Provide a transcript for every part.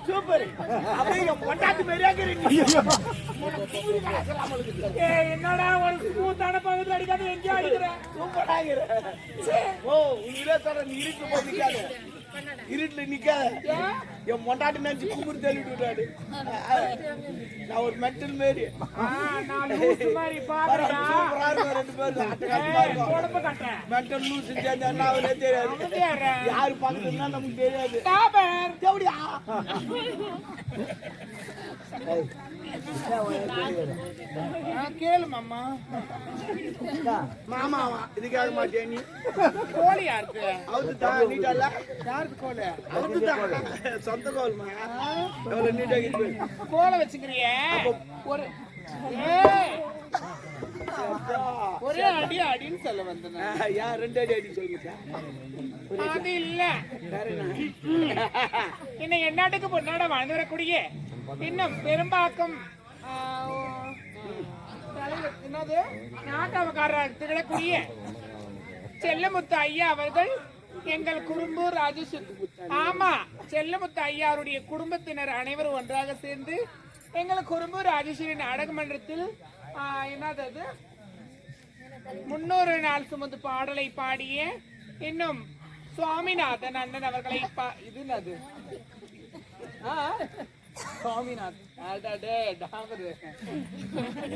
Super. அப்படியே பொண்டாட்டி மாதிரியா இருக்கீங்க. என்னடா ஒரு ஸ்மூத்தான பகுதியில் அடிக்காத எங்கேயோ அடிக்கிற. சூப்பரா இருக்கிற. ஓ உயிரே தர நீ இருட்டு போய் நிக்காத. இருட்டுல நிக்காத. என் பொண்டாட்டி நினைச்சு கும்புறு தள்ளிட்டு விட்டாரு. நான் ஒரு மென்டல் மாரி. நான் லூசு மாதிரி பாருடா. சூப்பரா இருக்கும் ரெண்டு பேரும். அட்டகாசமா இருக்கும். போடப்ப கட்டேன். மென்டல் லூசு செஞ்சா என்ன ஆகுதே தெரியாது. யாரு பக்கத்துலன்னா நமக்கு தெரியாது. டாபர். எப்படியா? கேளு மாமா. மாமாவா இதுக்காக மாட்டியா நீ? கோழி யாருக்கு? அவுதுதான் நீட்டல்ல? யாருக்கு கோழி? அவுதுதான் சொந்த கோல்மா. எவ்வளவு நீட்டா இருக்கு. கோலை வச்சுக்கிறியே. ஒரு ஏய் ஒரே அடி அடின்னு சொல்ல வந்தேன். யார் ரெண்டு அடி அடி சொல்லுங்க. அது இல்ல. இன்னும் என்னாட்டுக்கு பொன்னாட வாழ்ந்து வரக்கூடிய இன்னும் பெரும்பாக்கம் என்னது நாட்டவக்காரர் திகழக்கூடிய செல்லமுத்து ஐயா அவர்கள் எங்கள் குறும்பூர் ஆமா செல்லமுத்து ஐயா அவருடைய குடும்பத்தினர் அனைவரும் ஒன்றாக சேர்ந்து எங்கள் குறும்பூர் ராஜேஸ்வரி நாடக மன்றத்தில் என்னது 300 நாள் சுமந்து பாடலை பாடிய இன்னும் சுவாமிநாதன் அண்ணன் அவர்களை இதுனது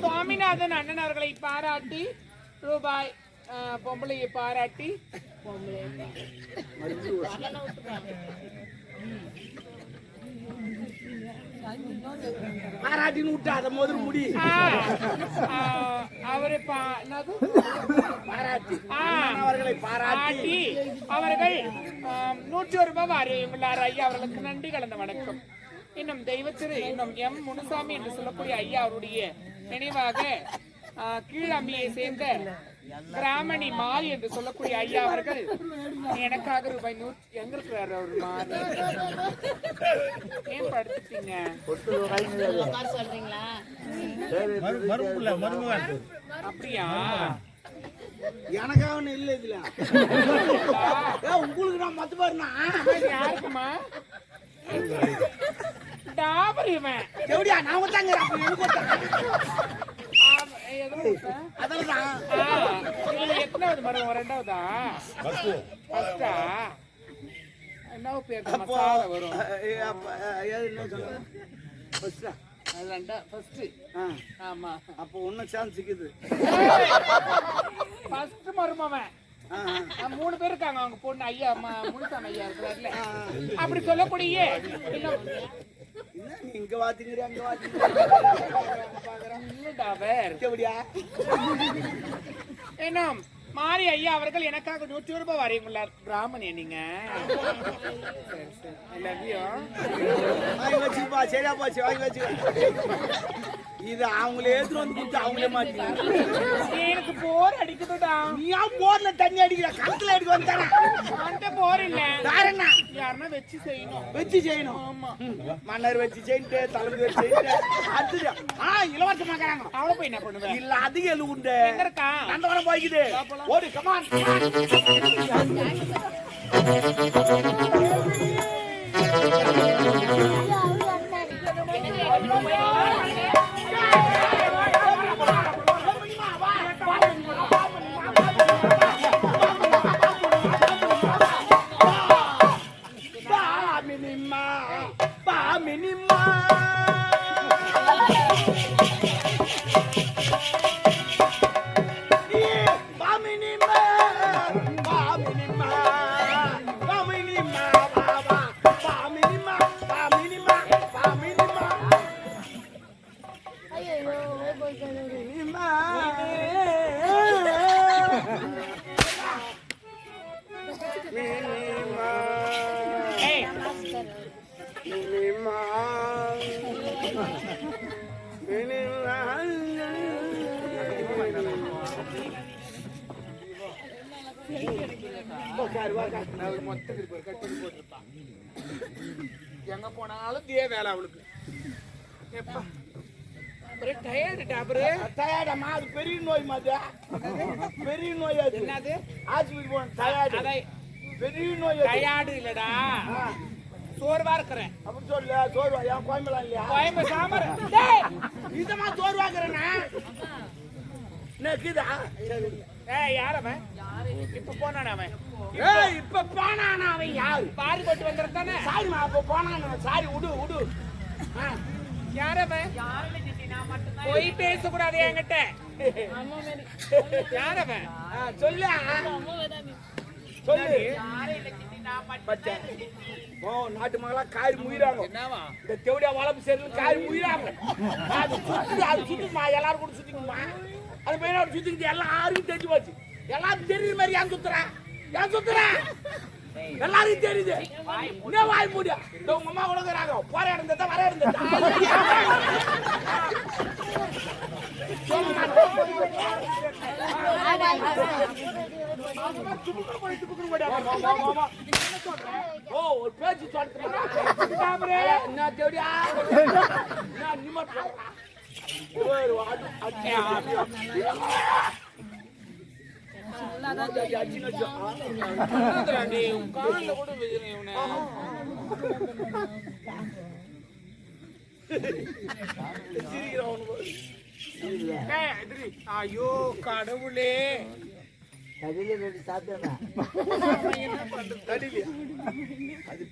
சுவாமிநாதன் அண்ணன் அவர்களை பாராட்டி ரூபாய் பொம்பளையை பாராட்டி பாராட்டின்னு விட்டா அதை முதல் முடி அவரை பாராட்டி அவர்களை பாராட்டி அவர்கள் 101 ரூபாய் உள்ளார் ஐயா அவர்களுக்கு நன்றி கலந்த வணக்கம். இன்னும் தெய்வத்திரு இன்னும் எம் முனுசாமி என்று சொல்லக்கூடிய ஐயா அவருடைய நினைவாக கீழம்பியை சேர்ந்த கிராமணி மால் என்று சொல்லக்கூடிய ஐயா அவர்கள் எனக்காக ரூபாய் 100 எங்க இருக்கிறாரு அவர் மால் ஏன் படுத்துட்டீங்க அப்படியா? எனக்காக ஒண்ணு இல்ல இதுல உங்களுக்கு நான் மத்து பாருனா யாருக்குமா டாபர் இவன் எப்படியா நான் வந்தாங்க எத்தனாவது மரம் ரெண்டாவதா ஃபர்ஸ்டா என்ன பேர் மசாலா வரும் ஆமா அப்போ ஒன்னும் சான்ஸ் இருக்குது ஃபர்ஸ்ட் மருமவன் 3 பேர் இருக்காங்க அவங்க பொண்ணு ஐயா முனுசாமி ஐயா இருக்கிறாருல அப்படி சொல்லக்கூடிய இங்க வாத்திங்க அங்க வாத்திங்க என்ன மாரி ஐயா அவர்கள் எனக்காக 100 ரூபாய் வரையுள்ளார். பிராமணே நீங்க வச்சுப்பா சரியா போச்சு வாங்கி வச்சு இது அவங்களே எடுத்துட்டு வந்து கொடுத்து அவங்களே மாட்டீங்க. எனக்கு போர் அடிக்குதுடா. நீ ஏன் போர்ல தண்ணி அடிக்கிற கணத்துல எடுக்க வந்தானே அந்த போர் இல்ல யாருன்னா யாருன்னா வச்சு செய்யணும். ஆமா மன்னர் வச்சு செய்யிட்டு தலைமை வச்சு அது இலவசமா இருக்கிறாங்க. அவளை போய் என்ன பண்ணுவேன்? இல்ல அதிக எழு உண்டு எங்க இருக்கா? நந்தவனம் போய்க்குது ஓடு கமான் எங்க போனாலும் இதே வேலை அவளுக்கு. டயர்டாமா அது பெரிய நோய் மாதிரி பெரிய நோய் அது என்னது ஆஸ்பத்திரி போன டயர்டு பெரிய நோய் டயார்டு இல்லடா, சோர்வா இருக்கிறேன். அப்படி சொல்லு. சோர்வா என் கோயம்பலாம் இல்லையா? கோயம்பு சாம்பார் இதமா சோர்வாக்குறேன்னா நக்குதா? யார் அவன்? இப்ப போனானே அவன். இப்ப போனானா அவன்? யாரு? பாரி போட்டு வந்துருந்தானே. சாரிமா, அப்ப போனான. சாரி, விடு. யார் அவன்? போய் பேசக்கூடாது என்கிட்ட. யார் அவன்? சொல்லு. நாட்டு மகளா காரி முயிறாங்க. இந்த தேவடியா வளர்ப்பு சேர்ந்து காரி முயிறாங்க. அது சுத்துமா, எல்லாரும் கூட சுத்திக்குமா? அது பையனோட சுத்திக்கிட்டு எல்லாம் யாருக்கும் தெரிஞ்சு போச்சு. எல்லாரும் தெரியுற மாதிரி ஏன் சுத்துறா? எல்லாரும் தெரியுது. என்ன வாய் மூடியா? உங்க அம்மா கொடுக்குறாங்க. போற இடந்தா வர இடந்தா ஒரு பேச்சு என்ன தேவடியா ஐயோ கடவுளே, அது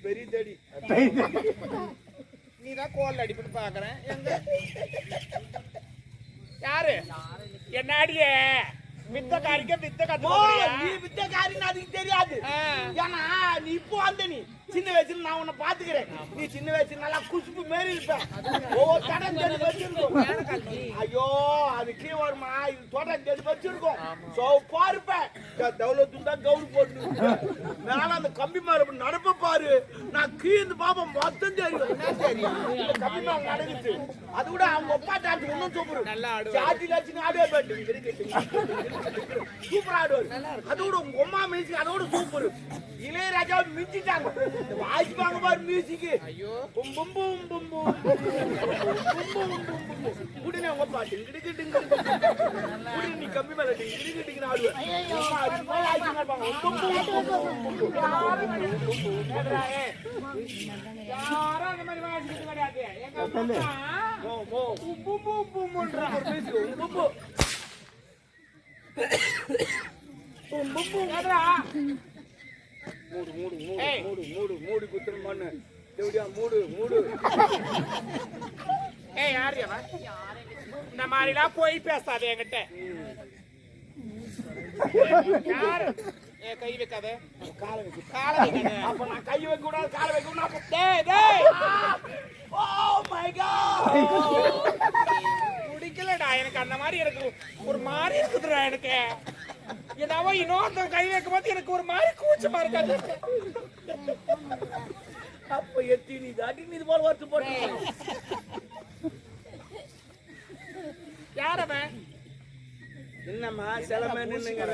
பெரிய தடி. நீதான் கோல் அடிப்புன்னு பாக்குறேன். யாரு என்னாடிய வித்தக்காரிக்க வித்த கத்துக்கிறியா? நீ வித்தக்காரின்னு அதுக்கு தெரியாது. ஏன்னா நீ இப்போ வந்த, நீ சின்ன வயசுல நான் உன்னை பாத்துக்கிறேன். நீ சின்ன வயசுல நல்லா குசுப்பு மாரி இருப்ப. ஒவ்வொரு தடம் தேடி வச்சிருக்கோம். ஐயோ அது கீ வருமா? இது தோட்டம் தேடி வச்சிருக்கோம். சோப்பா இருப்பேன். தௌலத்துண்டா கவுரு போட்டு மேல அந்த கம்பி மாதிரி நடப்ப பாரு. நான் கீழ்ந்து பாப்பேன். மொத்தம் தெரியும் கம்பி மேல நடக்குது. அது கூட அவங்க அப்பா டான்ஸ் ஒன்னும் சூப்பர். நல்லா சாட்டி லட்சம் ஆடுவே போயிட்டு சூப்பர் ஆடுவார். அதோட உங்க அம்மா மியூசிக் அதோட சூப்பர். இளையராஜா மிஞ்சிட்டாங்க. வாசிப்பாங்க பாரு மியூசிக். பும் பும் பும் பும் பும் உடனே உங்க அப்பா நீ கம்மி மேல ஆடுவேன். யாரும் அந்த மாதிரி வாசிக்கிறது கிடையாது. எங்க மூடு குத்துற மண்ணு தேவடியா மூடு. யாரு அவன்? இந்த மாதிரிலாம் போய் பேசாத என்கிட்ட. யாரு? கை வைக்காத. காலை வைக்காத. அப்ப நான் கை வைக்க கூடாது, காலை வைக்க கூடாது. டேய் Oh my God! குடிக்கலடா. எனக்கு அந்த மாதிரி எனக்கு ஒரு மாதிரி இருக்குதுடா. எனக்கு என்னவோ இன்னொருத்தன் கை வைக்கும் போது எனக்கு ஒரு மாதிரி கூச்சமா இருக்காது. அப்ப எத்தி நீ தாட்டி நீ போல வருத்து போட்டு. யார் அவன்? என்னம்மா சிலமே நின்னுங்கிற?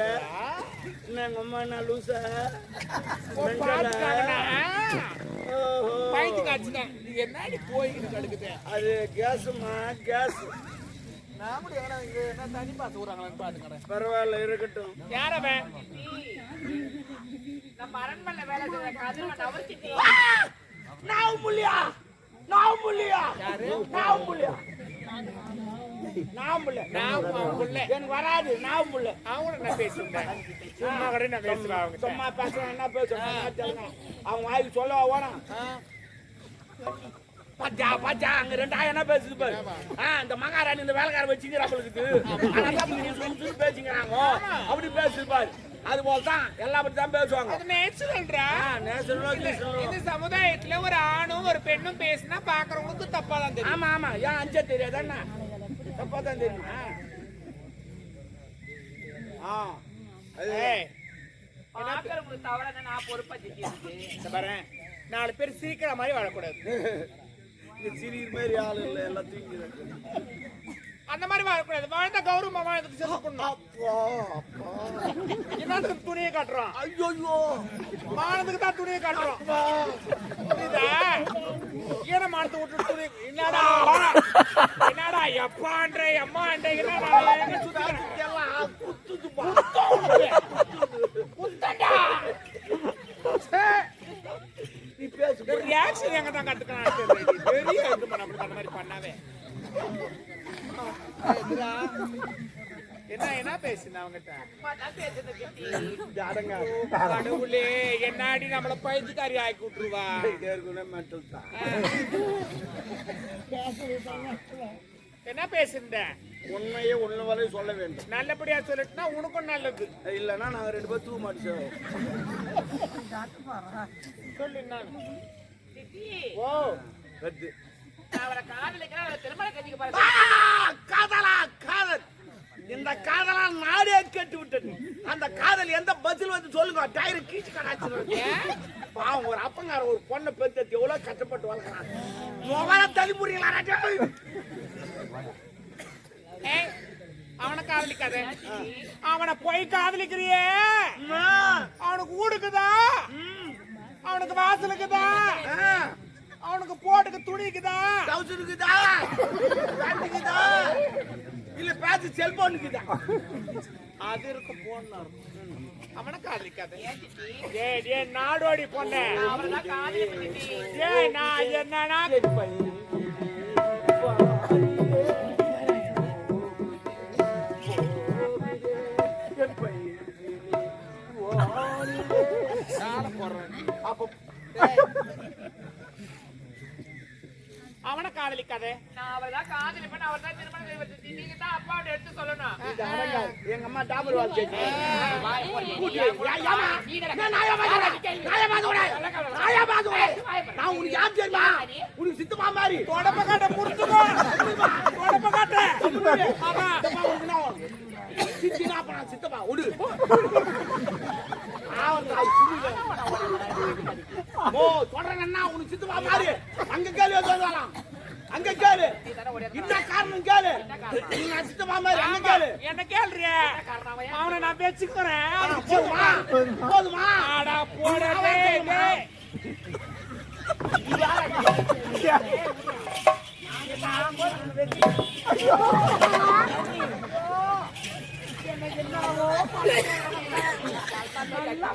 என்ன அம்மா நான் லூசா? பைத்து காய்ச்சிட்டேன். நீ என்னடி போயிட்டு கிடக்குது? அது கேஸுமா, கேஸ். நாம என்ன தண்ணி பார்த்து விடுறாங்களான்னு பாத்துக்கிறேன். பரவாயில்ல இருக்கட்டும். யார் அவன்? நம்ம அரண்மனை வேலை செய்யற கதிரவன் அவர்கிட்ட. நான் புள்ளியா? யாரு? நான் புள்ளியா? எனக்கு வராது. நான் புள்ள. அவங்க பேசுறேன். சும்மா கூட நான் பேசுறேன். அவங்க சும்மா பேசுறேன். என்ன பேசுறேன்? அவங்க வாய்க்கு சொல்ல வேணாம். பாச்சா அங்க 2000 என்ன பேசுது பாரு. இந்த மகாராணி இந்த வேலைக்கார வச்சுக்கிறாங்களுக்கு பேசிக்கிறாங்க. அப்படி பேசுது பாரு. அது போலதான் எல்லா பத்தி தான் பேசுவாங்க. இந்த சமுதாயத்துல ஒரு ஆணும் ஒரு பெண்ணும் பேசினா பாக்குறவங்களுக்கு தப்பா தான் தெரியும். ஆமா ஏன் அஞ்சா தெரியாது என்ன? தப்பா தான் தெரியுமா? பாரு, 4 பேர் சிரிக்கிற மாதிரி வாழக்கூடாது. சிரிக்கிற மாதிரி ஆளு இல்ல, எல்லாம் தூங்கிறது. அந்த மாதிரி வாழக்கூடாது. வாழ்ந்த கௌரவமா வாழ்றதுக்கு செலுத்தணும். என்னத்துக்கு துணியை காட்டுறோம்? ஐயோ மானத்துக்கு தான் துணியை காட்டுறோம். ஈரமானத்தை விட்டு துணி என்னடா எப்பான்ற எம்மான்ற ரியாக்ஷன் எங்க தான் கத்துக்கணும் தெரியல பெரிய இது பண்ண அப்படி அந்த மாதிரி பண்ணாவே என்ன பேசுன அவங்கிட்ட கடவுளே என்னாடி நம்மள பைத்தியக்காரி ஆக்கி விட்டுருவா என்ன பேசுற உண்மையே ஒண்ணு வரை சொல்ல வேண்டும். நல்லபடியா சொல்லிட்டுனா உனக்கும் நல்லது. இல்லன்னா நாங்க 2 பேரும் தூ மாட்டோம். சொல்லு நான். ஓ கத்து. அவர காதலிக்கற அவர திருமண கட்டிக்க பாரு. காதலா காதல். இந்த காதலா நாடே கேட்டு விட்டது. அந்த காதல் எந்த பதில் வந்து சொல்லுங்க. டயர் கீச்சு கடாச்சிடுங்க. பாவம் ஒரு அப்பங்கார ஒரு பொண்ணை பெத்தது எவ்வளவு கஷ்டப்பட்டு வளர்க்கறாங்க. மொகர தலிமுறிங்களா ராஜா. ஏய் அவன காதலிக்காத. அவன போய் காதலிக்கறியே. அவனுக்கு ஊடுக்குதா? அவனுக்கு வாசலுக்குதா? அவனுக்கு போட்டுக்கு துணிக்குதா? டவுசருக்குதா? பேண்ட்டுக்குதா? இல்ல பேசி செல்போனுக்குதா? அது இருக்கு போன்னா. அவன காதலிக்காத. ஏய் நாடோடி பொண்ணே. அவன காதலிக்கடி. ஏய் நான் என்னன்னா அவன காதலிக்காதே. நான் அவளதான் காதலிப்பேன். அவர்தான் திருமணம் செய்வது. நீங்க தான் அப்பாவோட எடுத்து சொல்லணும். எங்க அம்மா டாபர் வாட்ச் நான் உனக்கு யார் தெரியுமா? உனக்கு சித்தமா மாதிரி தொடப்ப காட்ட புரிஞ்சுக்கோ. தொடப்ப காட்ட சித்தினா அப்ப நான் சித்தப்பா விடு. ஓ சொல்றேன்னா உனக்கு சித்தப்பா மாதிரி அங்க கேள்வி சொல்லலாம். அங்க கேளு. என்ன காரணம் கேளு. நான் சித்தப்பா மாதிரி அங்க கேளு. என்ன கேள்றிய? அவனை நான் பேச்சுக்கிறேன். போதுமா போதுமா? ஆடா போடா டேய்.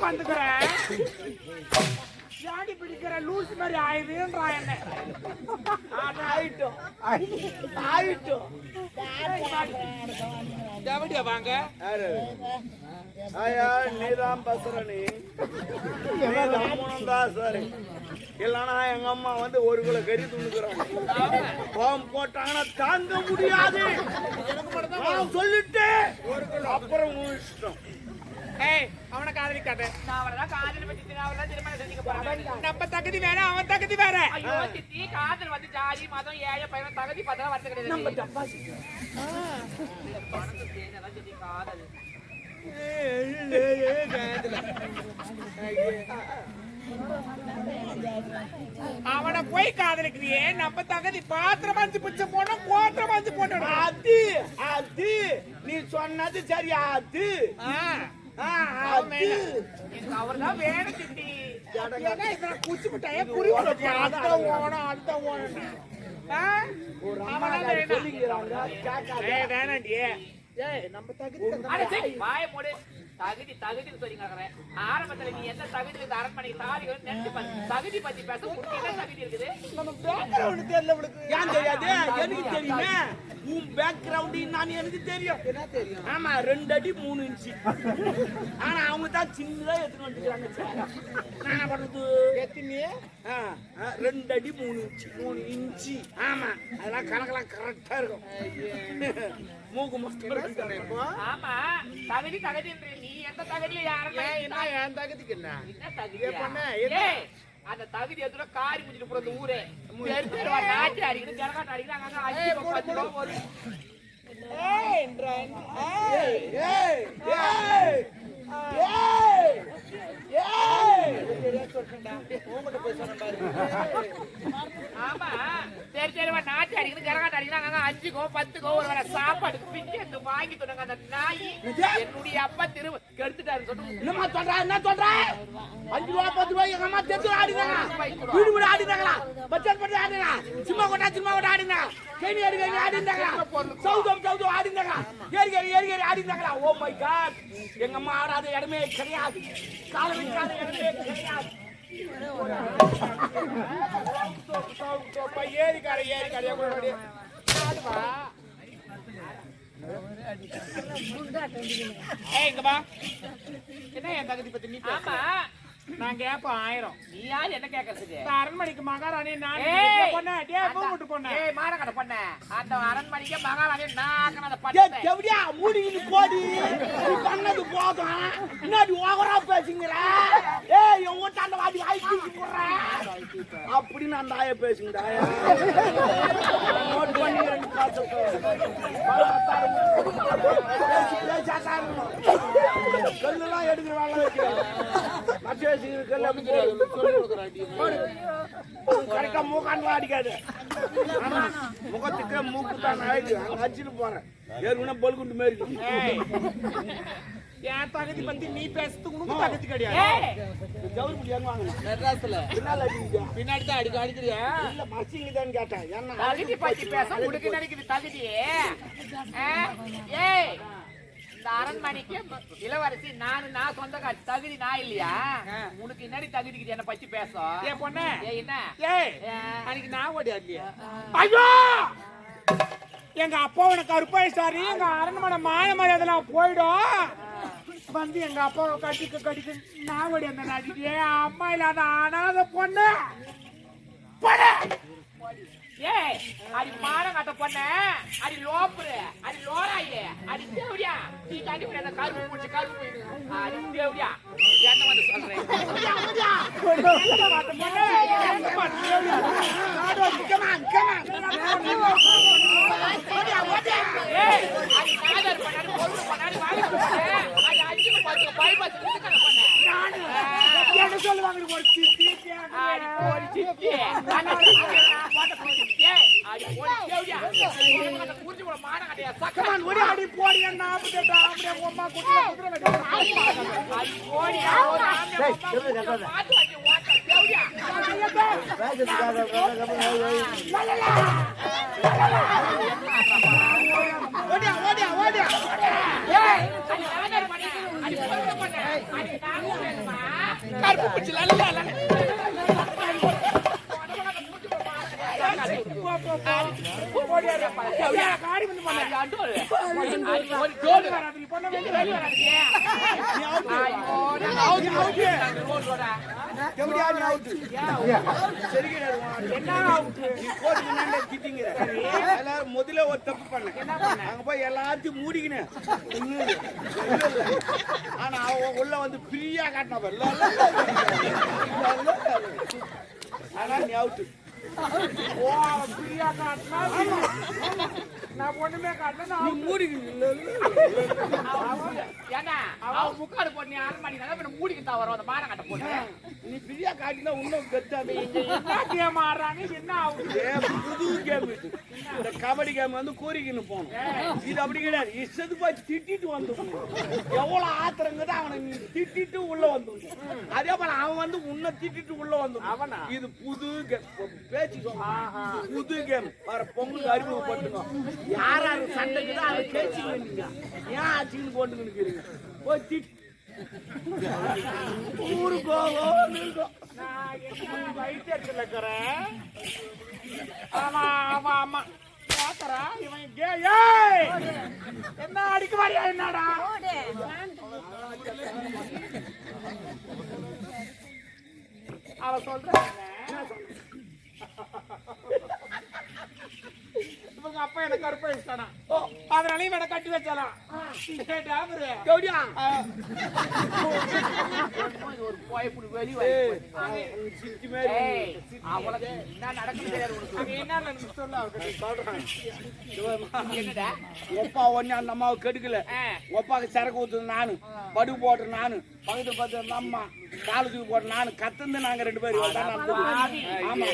வந்துக்கிறேன். ஜாடி பிடிக்கிற லூஸ் மாதிரி ஆயிடுன்றா என்ன. ஆயிட்டோம் ஆயிட்டோம். தேவடியா வாங்க. ஆயா நீதான் பசுரணி சரி. இல்லன்னா எங்க அம்மா வந்து 1 கிலோ கறி துணுக்குறாங்க. பாவம் போட்டாங்கன்னா தாங்க முடியாது. சொல்லிட்டு அப்புறம் இஷ்டம். ஏய் அவனை காதலிக்காத. நான் அவளதான் காதலி பத்தி அவளதான் திருமணம் செஞ்சுக்க போறேன். நம்ம தகுதி வேற அவன் தகுதி வேற. ஐயோ சித்தி காதல் வந்து ஜாதி மதம் ஏழை பையன் தகுதி பத்தலாம் வரது கிடையாது. நம்ம டப்பாசி பணத்தை தேனதான் சித்தி காதல். அவனை போய் காதலிக்கிறியே. நம்ம தகுதி பாத்திரம் மஞ்சு பிச்சை போன கோத்திர மஞ்சு போன. அது அது நீ சொன்னது சரியா? அது அவர்தான் வேணும் சித்தி. குச்சி மிட்டாய புரி அடுத்த ஓனம் அடுத்த ஓனம் வேணாண்டி. நம்ம தகுதி வாய போடு. தகுதி தகுதி சொல்லிங்க. ஆரம்பத்துல நீ எந்த தகுதி அரண்மனை தாலி தகுதி பத்தி பேச என்ன தகுதி இருக்குது? நம்ம பேக்ரவுண்ட் தெரியல உங்களுக்கு. ஏன் தெரியாது? எனக்கு தெரியுமே. உன் பேக்ரவுண்ட் நான் எனக்கு தெரியும். என்ன தெரியும்? ஆமா 2 அடி 3 இன்ச்சு. ஆனா அவங்க தான் சின்னதா எடுத்து வந்துட்டாங்க. நான் பண்றது எத்தனை? 2 அடி 3 இன்ச்சு. ஆமா அதெல்லாம் கணக்கெல்லாம் கரெக்டா இருக்கும். மூக்கு மஸ்ட். ஆமா தகுதி தகுதி நீ எந்த தகுதியில யாரும் என்ன என் தகுதிக்கு என்ன தகுதி பண்ண? அந்த தகுதி எதுல காரி முடிச்சிட்டு போற ஊரே நாட்டி அடிக்கிறது ஜனகாட்ட அடிக்கிறாங்க. ஆமா சரி சரி நாட்டி அடிக்கிறது ஜனகாட்ட அடிக்கிறாங்க. 5 கோ 10 கோ ஒரு வர சாப்பாடு பிச்சு வாங்கி சொன்னாங்க. அந்த நாய் என்னுடைய அப்பா திரு கெடுத்துட்டாரு சொல்லுங்க. என்னமா சொல்ற? என்ன சொல்ற? 5 ரூபா 10 ரூபாய் எங்க அம்மா தெரிஞ்சு ஆடினாங்க. வீடு வீடு ஆடினாங்களா? பச்சல் பட்டி ஆடினா சும்மா கொட்டா ஆடினா கேணி அடி ஆடினாங்களா? சவுதம் ஆடினாங்களா? ஏறி ஆடினாங்களா? Oh my God. எங்க அம்மா ஆடாத இடமே கிடையாது. கால வைக்காத இடமே கிடையாது. ஏரிக்காரையா கூட இங்க வா. என்ன என் தகுதி பத்தி நீ பேச? நான் கேப்பேன் 1000. நீ யார் என்ன கேக்குறதுக்கு? அரண்மனைக்கு மகாராணி நான் பொண்ணு பூமிட்டு பொண்ணு மானக்கட்ட பொண்ணு அந்த அரண்மனைக்கு மகாராணி நான் எப்படியா மூடிக்கிட்டு போடி பண்ணது போதும் முன்னாடி ஓவரா பேசுங்கிற என் வீட்டு அந்த வாடி வாய் தூக்கி போடுறேன் அப்படின்னு அந்த ஆய பேசுங்கடா நோட் பண்ணி கல்லாம் எடுக்கிற வேலை வைக்கிறேன் கரெக்டா மூக்காண்டு அடிக்காது முகத்துக்கு மூக்கு தான் அடிச்சுட்டு போறேன் ஏற்கனவே பல்குண்டு மாரி என் தகுதி பத்தி நீ பேசுறதுக்கு உனக்கு தகுதி கிடையாது. ஜவுரி வாங்கணும் பின்னாடி தான் அடிக்கிறியா? இல்ல மசிங்க தான் கேட்டேன் என்ன தகுதி பத்தி பேச உனக்கு நினைக்குது தகுதி. ஏய் இந்த அரண்மனைக்கு இளவரசி நான் சொந்த தகுதி நான் இல்லையா? உனக்கு என்னடி தகுதிக்கு என்ன பத்தி பேசும்? ஏ பொண்ணு என்ன அன்னைக்கு நான் ஓடியா? ஐயோ எங்க அப்பாவோட கருப்பாயிச்சாரி எங்க அரண்மனை மான மரியாதைலாம் போயிடும். வந்து எங்க அப்பாவை கட்டிக்கு நான் ஓடி அந்த நாட்டிக்கு அம்மா இல்லாத அனாத பொண்ணு ஏய் அடி மானம் கட்ட பொண்ண அடி லோப்புரு அடி லோராயே அடி தேவடியா நீ தாண்டி போய் அந்த கருப்பு பூச்சி கருப்பு அடி தேவடியா என்ன வந்து சொல்றேன் ஏய் அடி நாதர் பண்ணாடி பொண்ணு பண்ணாடி வாங்கி அடி அடிச்சு போட்டு பைபாஸ் நிக்கற பொண்ண என்ன சொல்லுவாங்க ஒரு சித்தி அடி ஒரு சித்தி அடி போடி தேவடியா உனக்கு புரிஞ்சு போற மான கடையா சக்கமான் ஓடி அடி போடி என்ன அப்படியே அப்படியே அம்மா குடுற அடி போடி பாத்து வந்து வாட்ட தேவடியா ஓடியா ஓடியா ஓடியா ஏய் அடி நாதர் பண்ண அடி பொண்ணு பண்ண அடி நாங்க வேணுமா கருப்பு பிடிச்சு லல்ல முதல்ல ஒரு தப்பு பண்ண அங்க போய் எல்லாத்தையும் மூடிக்கினேன் ஆனா அவன் உள்ள வந்து ஃப்ரீயா காட்டின ஆனா நீ அவுட்டு நான் ஒண்ணுமே காட்டல ஏன்னா அவன் முக்காடு போட்டு நீ அரண்மனை மூடிக்கிட்டா வரும் அந்த மானம் கட்ட போட்டு நீ பிரியா காட்டினா இன்னும் கத்தாது என்ன கேம் ஆடுறாங்க என்ன ஆகுது புது கேம் இது இந்த கபடி கேம் வந்து கோரிக்கின்னு போகணும் இது அப்படி கிடையாது இஷ்டத்து போய் திட்டிட்டு வந்து எவ்வளவு ஆத்திரங்குது அவனை நீ திட்டிட்டு உள்ள வந்து அதே போல அவன் வந்து உன்னை திட்டிட்டு உள்ள வந்து அவனா இது புது கேம் பேச்சு புது கேம் வர பொங்கல் அறிமுகப்பட்டுங்க யார் யாரு சண்டைக்குதோ அதை பேச்சு வேண்டிங்க ஏன் ஆச்சுன்னு போட்டு நிற்கிறீங்க போய் திட்டு ஊருக்கு வைத்தியத்தில் இருக்கிறேன் ஆமா ஆமா ஆமா பாத்தரா இவன் என்ன அடிக்க மாறியா என்னடா அவ சொல்ற இவங்க அப்பா எனக்கு கருப்பை வச்சானா அதனால இவனை கட்டி வச்சாலாம் ஒரு போய்ப்புடி வெளி அவளுக்கு என்ன நடக்குது என்ன சொல்ல என்னடா ஒப்பா ஒண்ணு அந்த அம்மாவை கெடுக்கல ஒப்பாக்கு சரக்கு ஊத்துது நானு படு போட்டு நானு பக்கத்து பார்த்து அந்த அம்மா காலத்துக்கு போட்டு நானு கத்துந்து நாங்க 2 பேரும் ஆமா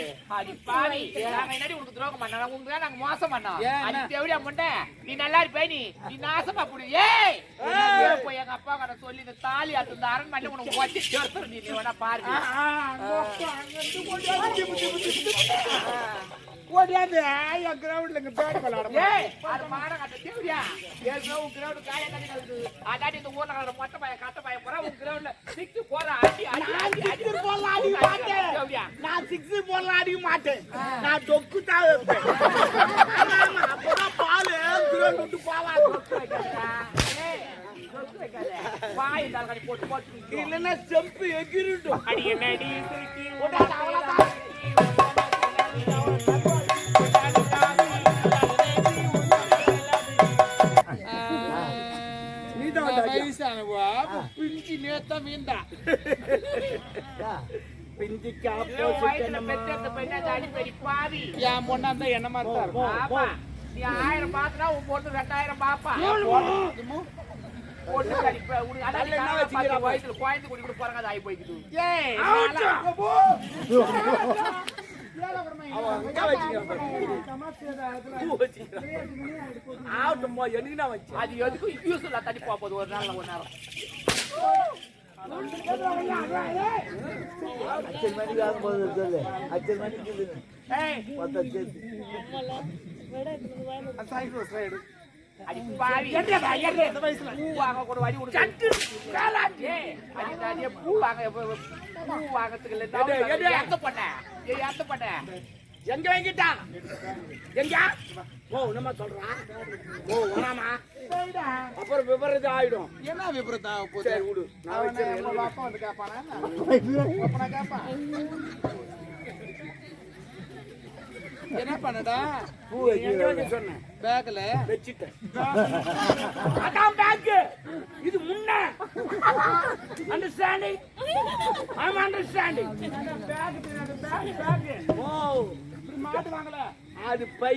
பாவி நாங்க என்னடி உனக்கு துரோகம் பண்ணோம் உங்களுக்கு நாங்க மோசம் பண்ணோம் அது தேவடியா முண்டை நீ நல்லா இருப்ப நீ நாசமா புடி ஏய் போய் எங்க அப்பா கிட்ட சொல்லி இந்த தாலி அந்த அரண்மனை உனக்கு ஓட்டி சேர்த்து நீ வேணா பாருங்க ஓடியாந்து என் கிரவுண்ட்ல இங்க பேட் விளையாட அது மாட கட்ட தேவடியா ஏன் கிரவுண்ட் காய கட்டி கழுது அதாடி இந்த ஊர்ல மொட்டை பையன் கட்ட பையன் போற உன் கிரவுண்ட்ல சிக்ஸ் போற அடி அடி அடி போடலாம் அடி அடிப்பியா நான் 6 போடலாம் அடிக்க மாட்டேன் நான் தொக்கு தான் வைப்பேன் ஆமா, அப்பதான் பால் கிரௌண்ட் விட்டு போவாது வாய் இருந்தாலும் போட்டு போட்டு இல்லைன்னா செம்பு எகிரிட்டும் அடி என்னடி அவ்வளவுதான் வயசானவா பிஞ்சு நேத்தா மீண்டா பிஞ்சிக்கு வயசுல பெற்ற பெண்ணா அடிப்படி பாவி என் பொண்ணா இருந்தா என்ன மாதிரி தான் இருக்கும். ஆமா நீ 1000 பாத்துனா உன் பொண்ணு 2000 பாப்பா பொண்ணு கடிப்ப உனக்கு அதான் என்ன வச்சுக்கிறா வயசுல குழந்தை குடி கூட போறாங்க அது ஆகி போய்க்குது ஏய் அது எதுக்கும் யூஸ் இல்ல தண்ணி போகுது ஒரு நாள் ஒரு நேரம் அடி பாவி இந்த வயசுல பூ வாங்க கூட வழி விடு பூ வாங்க பூ வாங்கறதுக்கு இல்ல எந்த பண்ண எங்க வாங்கிட்டான் எங்க ஓ என்னமா சொல்றான் ஓ வராமா அப்புறம் விபரீதம் ஆயிடும் என்ன விபரீதம் ஆக போகுது? சரி விடு நான் அவனை வச்சிருக்கேன். நம்ம அப்பா வந்து கேட்பானா? அப்பனா கேட்பான். என்ன பண்ணடா பூ எங்க வைக்க சொன்னேன் பேக்ல வச்சிட்டேன் அதான் பேக் இது முன்ன understanding I am understanding back ஓ இப்படி மாட்டுவாங்களே அது பை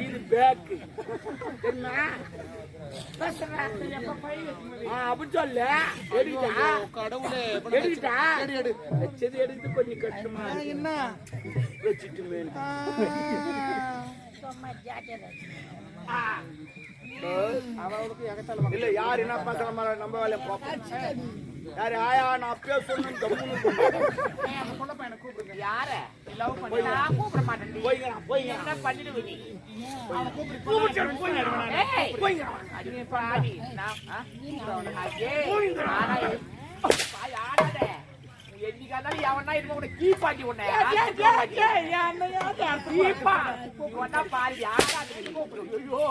இது பேக் என்ன அப்படி சொல்ல எடுக்கிட்டா கடவுளே எடுக்கிட்டா எடு, எடு. வச்சது எடுத்து கொஞ்சம் கஷ்டமா இருக்கு. என்ன வச்சுட்டு மேல அவளுக்கு எகத்தால இல்ல யாரு என்ன பண்ற மாதிரி நம்ம வேலையை பார்ப்போம் யாரு ஆயா நான் அப்பயே சொன்னேன் கம்முன்னு அந்த புள்ள பையனை கூப்பிடுங்க. யார லவ் பண்ணி நான் கூப்பிட மாட்டேன் போய்ங்க என்ன பண்ணிடுவ நீ அவனை கூப்பிட்டு ஏய் அடி பாவி நான் அடே ஆனா பாய் ஆடாதே என்னைக்காவது எவனா இருக்க உன்னை கீப்பாட்டி உன்னை கீப்பா இவனா பாரு ஆடாதே கூப்பிடு ஐயோ